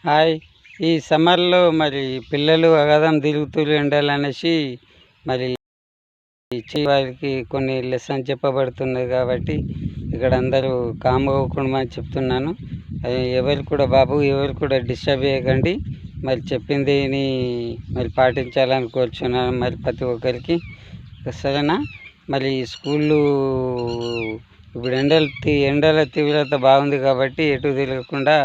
Hi. ఈ సమ్మర్‌లో మరి పిల్లలు అగాధం తిరుగుతూ ఉండాలనేసి మరి వారికి కొన్ని లెసన్ చెప్పబడుతున్నది కాబట్టి ఇక్కడ అందరూ కామ్‌గా ఊకుండమని చెప్తున్నాను. ఎవరు కూడా ఎవరు కూడా డిస్టర్బ్ చేయకండి. మరి చెప్పిందిని మరి పాటించాలని కోరుచున్నాను మరి ప్రతి ఒక్కరికి. సరేనా? మరి స్కూళ్ళు ఇప్పుడు ఎండల తీవ్రత బాగుంది కాబట్టి ఎటు తిరగకుండా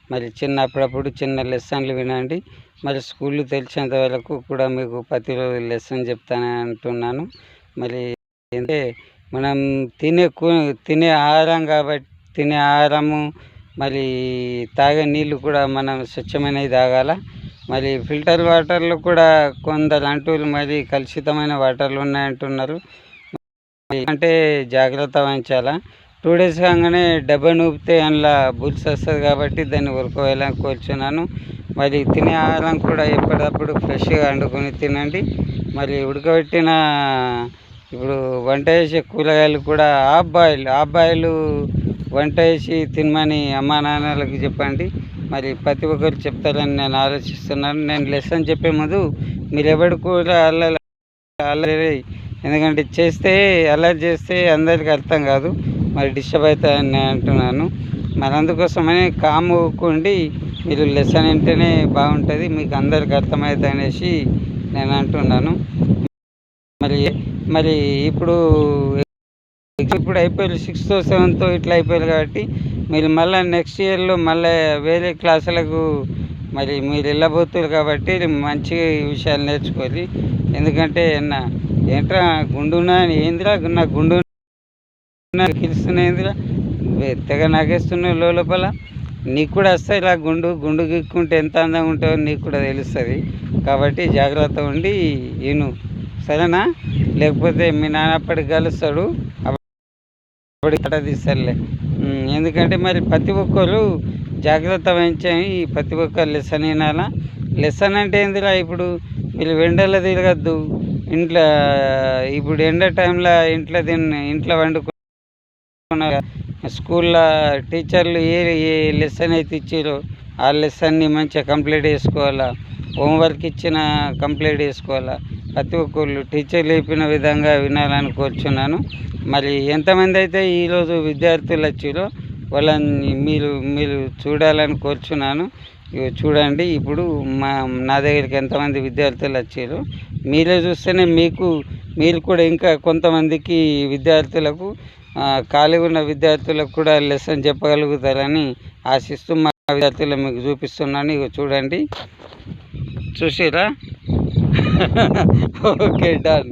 మరి అప్పుడప్పుడు చిన్న లెసన్లు వినండి. మరి స్కూళ్ళు తెరిచేంత వరకు కూడా మీకు ప్రతిరోజు లెసన్ చెప్తానని అంటున్నాను. మరి అంటే మనం తినే ఆహారం కాబట్టి తినే ఆహారము మరి తాగే నీళ్ళు కూడా మనం స్వచ్ఛమైనవి తాగాల. మరి ఫిల్టర్ వాటర్లు కూడా కొందరు అంటూరు మరి కలుషితమైన వాటర్లు ఉన్నాయంటున్నారు. అంటే జాగ్రత్త వహించాలా. 2 డేస్ కాగానే డబ్బాని ఊపితే అందులో బుల్స్ వస్తుంది కాబట్టి దాన్ని ఉరకవేయాలని కోరుచున్నాను. మరి తినే ఆహారం కూడా ఎప్పటికప్పుడు ఫ్రెష్గా వండుకొని తినండి. మరి ఉడకబెట్టిన ఇప్పుడు వంట చేసే కూరగాయలు కూడా హాఫ్ బాయిల్ వంట చేసి తినమని అమ్మా నాన్నలకు చెప్పండి. మరి ప్రతి ఒక్కరు చెప్తారని నేను ఆలోచిస్తున్నాను. నేను లెసన్ చెప్పే ముందు మీరు ఎవరు కూడా అల్లరి ఎందుకంటే అల్లరి చేస్తే అందరికీ అర్థం కాదు, మరి డిస్టర్బ్ అవుతాయని నేను అంటున్నాను. మరి అందుకోసమని కామ్ ఊరుకోండి, మీరు లెసన్ వింటేనే బాగుంటుంది, మీకు అందరికి అర్థమవుతుంది అనేసి నేను అంటున్నాను. మరి మరి ఇప్పుడు అయిపోయారు 6th 7th ఇట్లా అయిపోయారు కాబట్టి మీరు మళ్ళీ నెక్స్ట్ ఇయర్లో మళ్ళీ వేరే క్లాసులకు మరి మీరు వెళ్ళబోతున్నారు కాబట్టి మంచిగా ఈ విషయాలు నేర్చుకోవాలి. ఎందుకంటే ఏంట్రా గుండున్నా ఏందిరా నా గుండు గిలుస్తున్నాయిందిరా తెగ నాగేస్తున్నావు లోపల. నీకు కూడా వస్తాయి ఇలా గుండు గిక్కుంటే ఎంత అందంగా ఉంటుందో నీకు కూడా తెలుస్తుంది. కాబట్టి జాగ్రత్త ఉండి ఈను, సరేనా? లేకపోతే మీ నాన్న అప్పటికి కలుస్తాడు, అప్పటికి తీస్తారులే. ఎందుకంటే మరి ప్రతి ఒక్కరు జాగ్రత్త వహించాయి, ప్రతి ఒక్కరు లెసన్ వినాలా. లెసన్ అంటే ఏందిరా, ఇప్పుడు వీళ్ళు ఎండలో తిరగద్దు, ఇంట్లో ఇప్పుడు ఎండ టైంలో ఇంట్లో వండుకున్న స్కూల్లో టీచర్లు ఏ లెసన్ అయితే ఇచ్చారో ఆ లెసన్ని మంచిగా కంప్లీట్ చేసుకోవాలా. హోంవర్క్ ఇచ్చిన కంప్లీట్ చేసుకోవాలా. ప్రతి ఒక్కళ్ళు టీచర్లు చెప్పిన విధంగా వినాలని కోరుచున్నాను. మరి ఎంతమంది అయితే ఈరోజు విద్యార్థులు వచ్చారో వాళ్ళని మీరు చూడాలని కోరుచున్నాను. చూడండి, ఇప్పుడు నా దగ్గరికి ఎంతమంది విద్యార్థులు వచ్చారు మీరే చూస్తేనే మీరు కూడా ఇంకా కొంతమందికి విద్యార్థులకు ఖాళీగా ఉన్న విద్యార్థులకు కూడా లెసన్ చెప్పగలుగుతారని ఆశిస్తూ మా విద్యార్థులు మీకు చూపిస్తున్నాను. ఇక చూడండి, చూసిరా? Okay, done.